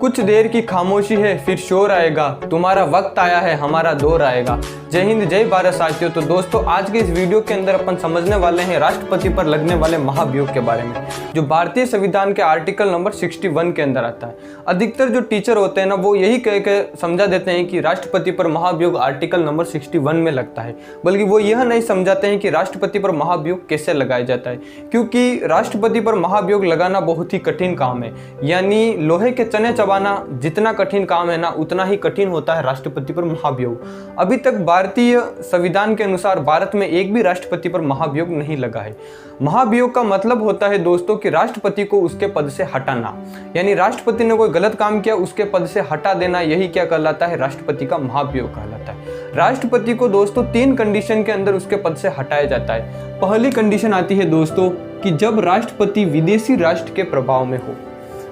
कुछ देर की खामोशी है फिर शोर आएगा, तुम्हारा वक्त आया है हमारा दौर आएगा। जय हिंद जय भारत साथियों। तो दोस्तों आज के इस वीडियो के अंदर अपन समझने वाले हैं राष्ट्रपति पर लगने वाले महाभियोग के बारे में, जो भारतीय संविधान के आर्टिकल नंबर 61 के अंदर आता है। अधिकतर जो टीचर होते हैं ना वो यही कह के समझा देते हैं कि राष्ट्रपति पर महाभियोग आर्टिकल नंबर 61 में लगता है, बल्कि वो यह नहीं समझाते हैं कि राष्ट्रपति पर महाभियोग कैसे लगाया जाता है। क्योंकि राष्ट्रपति पर महाभियोग लगाना बहुत ही कठिन काम है, यानी लोहे के चने चबाना जितना कठिन काम है ना उतना ही कठिन होता है राष्ट्रपति पर महाभियोग। अभी तक भारतीय संविधान के अनुसार भारत में एक भी राष्ट्रपति पर महाभियोग नहीं लगा है। महाभियोग का मतलब होता है दोस्तों कि राष्ट्रपति को उसके पद से हटाना, यानी राष्ट्रपति ने कोई गलत काम किया उसके पद से हटा देना, यही क्या कहलाता है, राष्ट्रपति का महाभियोग कहलाता है। राष्ट्रपति को दोस्तों 3 कंडीशन के अंदर उसके पद से हटाया जाता है। पहली कंडीशन आती है दोस्तों कि जब राष्ट्रपति विदेशी राष्ट्र के प्रभाव में हो।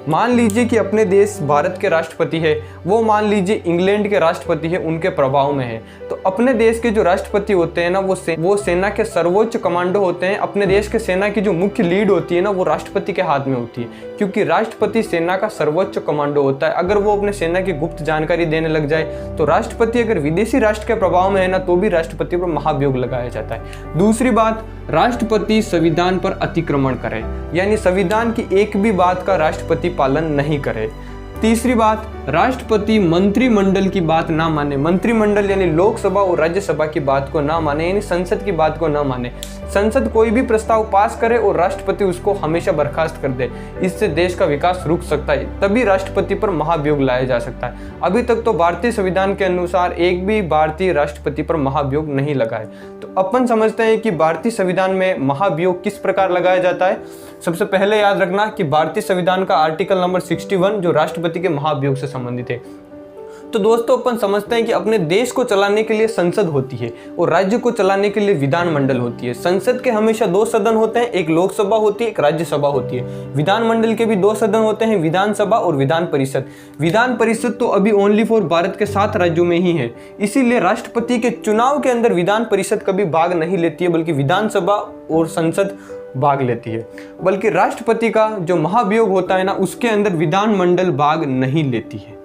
मान लीजिए कि अपने देश भारत के राष्ट्रपति है, वो मान लीजिए इंग्लैंड के राष्ट्रपति है, उनके प्रभाव में है, तो अपने देश के जो राष्ट्रपति होते हैं ना वो सेना के सर्वोच्च कमांडो होते हैं। अपने देश के सेना की जो मुख्य लीड होती है ना वो राष्ट्रपति के हाथ में होती है, क्योंकि राष्ट्रपति सेना का सर्वोच्च कमांडो होता है। अगर वो अपने सेना की गुप्त जानकारी देने लग जाए तो राष्ट्रपति अगर विदेशी राष्ट्र के प्रभाव में है ना तो भी राष्ट्रपति पर महाभियोग लगाया जाता है। दूसरी बात, राष्ट्रपति संविधान पर अतिक्रमण करे, यानी संविधान की एक भी बात का राष्ट्रपति पालन नहीं करे। तीसरी बात, राष्ट्रपति मंत्रिमंडल की बात ना माने। मंत्रिमंडल यानी लोकसभा और राज्यसभा की बात को ना माने, यानी संसद की बात को ना माने। संसद कोई भी प्रस्ताव पास करे और राष्ट्रपति उसको हमेशा बर्खास्त कर दे, इससे देश का विकास रुक सकता है, तभी राष्ट्रपति पर महाभियोग लाया जा सकता है। अभी तक तो भारतीय संविधान के अनुसार एक भी भारतीय राष्ट्रपति पर महाभियोग नहीं लगा है। तो अपन समझते हैं कि भारतीय संविधान में महाभियोग किस प्रकार लगाया जाता है। सबसे पहले याद रखना कि भारतीय संविधान का आर्टिकल नंबर 61 जो राष्ट्रपति के महाभियोग से संबंधित है। तो दोस्तों अपन समझते हैं कि अपने देश को चलाने के लिए संसद होती है और राज्य को चलाने के लिए विधानमंडल होती है। संसद के हमेशा 2 सदन होते हैं, एक लोकसभा होती है, एक राज्यसभा होती है। विधानमंडल के भी 2 सदन होते हैं, विधानसभा और विधान परिषद। विधान परिषद तो अभी ओनली फॉर भारत के 7 राज्यों में ही है, इसीलिए राष्ट्रपति के चुनाव के अंदर विधान परिषद कभी भाग नहीं लेती है, बल्कि विधानसभा और संसद भाग लेती है। बल्कि राष्ट्रपति का जो महाभियोग होता है ना उसके अंदर विधानमंडल भाग नहीं लेती है।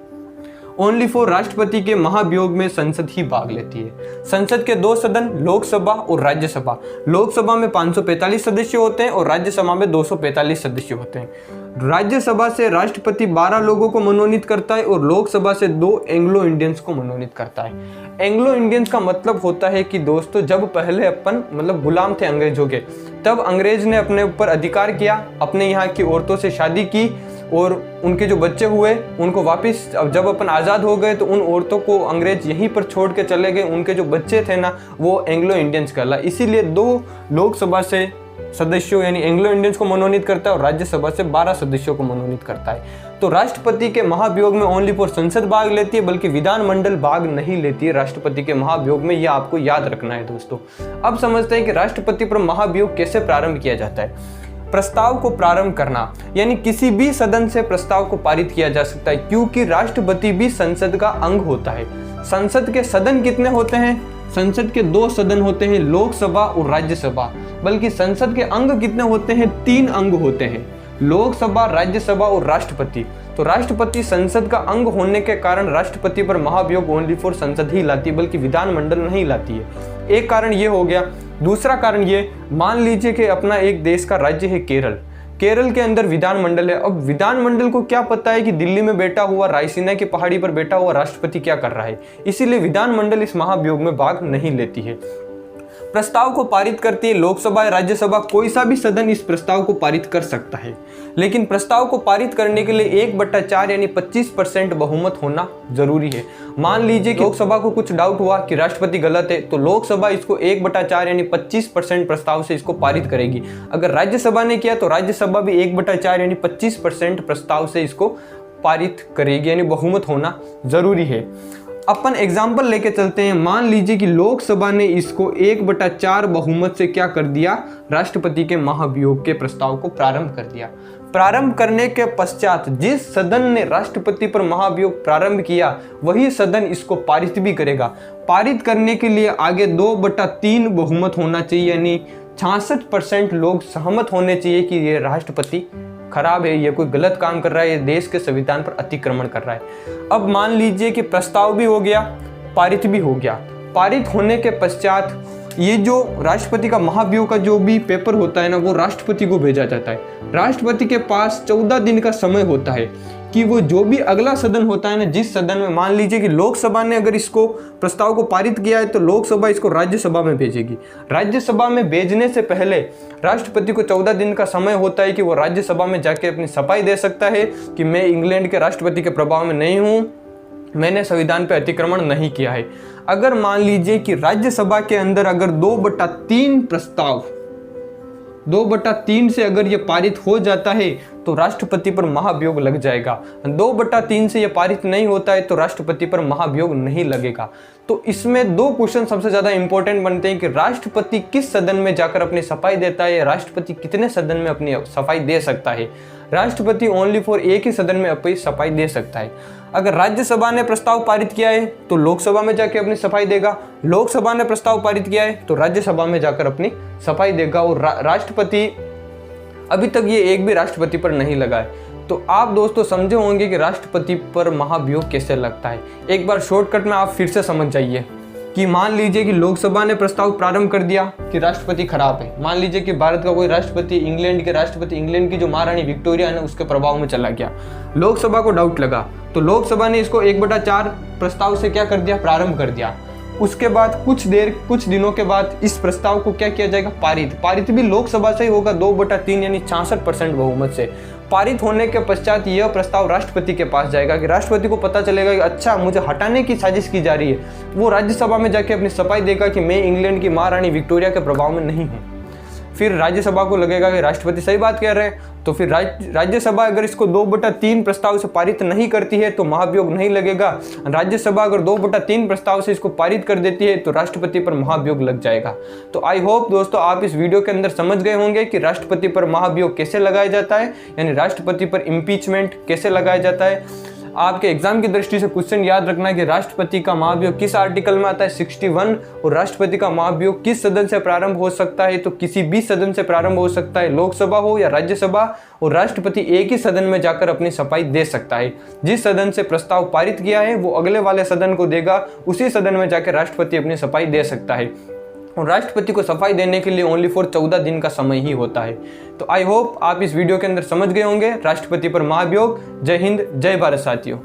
ओनली फॉर राष्ट्रपति के महाभियोग में संसद ही भाग लेती है। संसद के 2 सदन लोकसभा और राज्यसभा। लोकसभा में 545 सदस्य होते हैं और राज्यसभा में 245 सदस्य होते हैं। राज्यसभा से राष्ट्रपति 12 लोगों को मनोनीत करता है और लोकसभा से 2 एंग्लो इंडियंस को मनोनीत करता है। एंग्लो इंडियंस का मतलब होता है कि दोस्तों जब पहले अपन मतलब गुलाम थे अंग्रेजों के, तब अंग्रेज ने अपने ऊपर अधिकार किया, अपने यहाँ की औरतों से शादी की और उनके जो बच्चे हुए उनको वापस, अब जब अपन आज़ाद हो गए तो उन औरतों को अंग्रेज यहीं पर छोड़ के चले गए। उनके जो बच्चे थे ना वो एंग्लो इंडियंस कहला। इसीलिए 2 लोकसभा से सदस्यों यानी एंग्लो इंडियंस को मनोनीत करता है और राज्यसभा से 12 सदस्यों को मनोनीत करता है। तो राष्ट्रपति के महाभियोग में ओनली फॉर संसद भाग लेती है, बल्कि विधानमंडल भाग नहीं लेती है राष्ट्रपति के महाभियोग में। यह आपको याद रखना है दोस्तों। अब समझते हैं कि राष्ट्रपति पर महाभियोग कैसे प्रारंभ किया जाता है। प्रस्ताव को प्रारंभ करना, यानी किसी भी सदन से प्रस्ताव को पारित किया जा सकता है, क्योंकि राष्ट्रपति भी संसद का अंग होता है। संसद के सदन कितने होते हैं? संसद के 2 सदन होते हैं, लोकसभा और राज्यसभा। बल्कि संसद के अंग कितने होते हैं? 3 अंग होते हैं, लोकसभा, राज्यसभा और राष्ट्रपति। तो राष्ट्रपति संसद का अंग होने के कारण राष्ट्रपति पर महाभियोग ओनली फॉर संसद ही लाती है, बल्कि विधानमंडल नहीं लाती है। एक कारण ये हो गया। दूसरा कारण ये, मान लीजिए कि अपना एक देश का राज्य है केरल। केरल के अंदर विधानमंडल है। अब विधानमंडल को क्या पता है कि दिल्ली में बैठा हुआ, रायसीना की पहाड़ी पर बैठा हुआ राष्ट्रपति क्या कर रहा है, इसीलिए विधानमंडल इस महाभियोग में भाग नहीं लेती है। प्रस्ताव को पारित करती है लोकसभा या राज्यसभा, कोई सा भी सदन इस प्रस्ताव को पारित कर सकता है, लेकिन प्रस्ताव को पारित करने के लिए 1/4 यानी 25% बहुमत होना जरूरी है। मान लीजिए कि लोकसभा को कुछ डाउट हुआ कि राष्ट्रपति गलत है, तो लोकसभा इसको 1/4 यानी 25% प्रस्ताव से इसको पारित करेगी। अगर राज्यसभा ने किया तो राज्यसभा भी 1/4 यानी 25% प्रस्ताव से इसको पारित करेगी, यानी बहुमत होना जरूरी है। अपन एग्जाम्पल लेके चलते हैं। मान लीजिए कि लोकसभा ने इसको 1/4 बहुमत से क्या कर दिया, राष्ट्रपति के महाभियोग के प्रस्ताव को प्रारंभ कर दिया। प्रारंभ करने के पश्चात जिस सदन ने राष्ट्रपति पर महाभियोग प्रारंभ किया वही सदन इसको पारित भी करेगा। पारित करने के लिए आगे 2/3 बहुमत होना चाहिए, यानी 66% लोग सहमत होने चाहिए कि ये राष्ट्रपति खराब है, ये कोई गलत काम कर रहा है, ये देश के संविधान पर अतिक्रमण कर रहा है। अब मान लीजिए कि प्रस्ताव भी हो गया, पारित भी हो गया। पारित होने के पश्चात ये जो राष्ट्रपति का महाभियोग का जो भी पेपर होता है ना, वो राष्ट्रपति को भेजा जाता है। राष्ट्रपति के पास 14 दिन का समय होता है कि वो जो भी अगला सदन होता है ना, जिस सदन में मान लीजिए कि लोकसभा ने अगर इसको प्रस्ताव को पारित किया है तो लोकसभा इसको राज्यसभा में भेजेगी। राज्यसभा में भेजने से पहले राष्ट्रपति को 14 दिन का समय होता है कि वो राज्यसभा में जाके अपनी सफाई दे सकता है कि मैं इंग्लैंड के राष्ट्रपति के प्रभाव में नहीं हूँ, मैंने संविधान पर अतिक्रमण नहीं किया है। अगर मान लीजिए कि राज्यसभा के अंदर अगर 2/3 प्रस्ताव 2/3 से अगर ये पारित हो जाता है तो राष्ट्रपति पर महाभियोग लग जाएगा। 2/3 से ये पारित नहीं होता है तो राष्ट्रपति पर महाभियोग नहीं लगेगा। तो इसमें दो क्वेश्चन सबसे ज्यादा इंपॉर्टेंट बनते हैं कि राष्ट्रपति किस सदन में जाकर अपनी सफाई देता है, राष्ट्रपति कितने सदन में अपनी सफाई दे सकता है। राष्ट्रपति ओनली फॉर एक ही सदन में अपनी सफाई दे सकता है। अगर राज्यसभा ने प्रस्ताव पारित किया है तो लोकसभा में जाकर अपनी सफाई देगा, लोकसभा ने प्रस्ताव पारित किया है तो राज्यसभा में जाकर अपनी सफाई देगा। और राष्ट्रपति अभी तक ये एक भी राष्ट्रपति पर नहीं लगा है। तो आप दोस्तों समझे होंगे कि राष्ट्रपति पर महाभियोग कैसे लगता है। एक बार शॉर्टकट में आप फिर से समझ जाइए कि मान लीजिए कि लोकसभा ने प्रस्ताव प्रारंभ कर दिया कि राष्ट्रपति खराब है। मान लीजिए कि भारत का कोई राष्ट्रपति इंग्लैंड की जो महारानी विक्टोरिया है उसके प्रभाव में चला गया। लोकसभा को डाउट लगा तो लोकसभा ने इसको 1/4 प्रस्ताव से क्या कर दिया, प्रारंभ कर दिया। उसके बाद कुछ दिनों के बाद इस प्रस्ताव को क्या किया जाएगा, पारित भी लोकसभा से ही होगा 2/3 यानी 66% बहुमत से। पारित होने के पश्चात यह प्रस्ताव राष्ट्रपति के पास जाएगा कि राष्ट्रपति को पता चलेगा कि अच्छा मुझे हटाने की साजिश की जा रही है। वो राज्यसभा में जाके अपनी सफाई देगा कि मैं इंग्लैंड की महारानी विक्टोरिया के प्रभाव में नहीं हूँ। फिर राज्यसभा को लगेगा कि राष्ट्रपति सही बात कह रहे हैं, तो फिर राज्यसभा अगर इसको 2/3 प्रस्ताव से पारित नहीं करती है तो महाभियोग नहीं लगेगा। राज्यसभा अगर 2/3 प्रस्ताव से इसको पारित कर देती है तो राष्ट्रपति पर महाभियोग लग जाएगा। तो आई होप दोस्तों आप इस वीडियो के अंदर समझ गए होंगे कि राष्ट्रपति पर महाभियोग कैसे लगाया जाता है, यानी राष्ट्रपति पर इम्पीचमेंट कैसे लगाया जाता है। आपके एग्जाम की दृष्टि से क्वेश्चन याद रखना कि राष्ट्रपति का महाभियोग किस आर्टिकल में आता है, 61। और राष्ट्रपति का महाभियोग किस सदन से प्रारंभ हो सकता है, तो किसी भी सदन से प्रारंभ हो सकता है, लोकसभा हो या राज्यसभा। और राष्ट्रपति एक ही सदन में जाकर अपनी सफाई दे सकता है। जिस सदन से प्रस्ताव पारित किया है वो अगले वाले सदन को देगा, उसी सदन में जाकर राष्ट्रपति अपनी सफाई दे सकता है। और राष्ट्रपति को सफाई देने के लिए ओनली फॉर 14 दिन का समय ही होता है। तो आई होप आप इस वीडियो के अंदर समझ गए होंगे राष्ट्रपति पर महाभियोग। जय हिंद, जय भारत साथियों।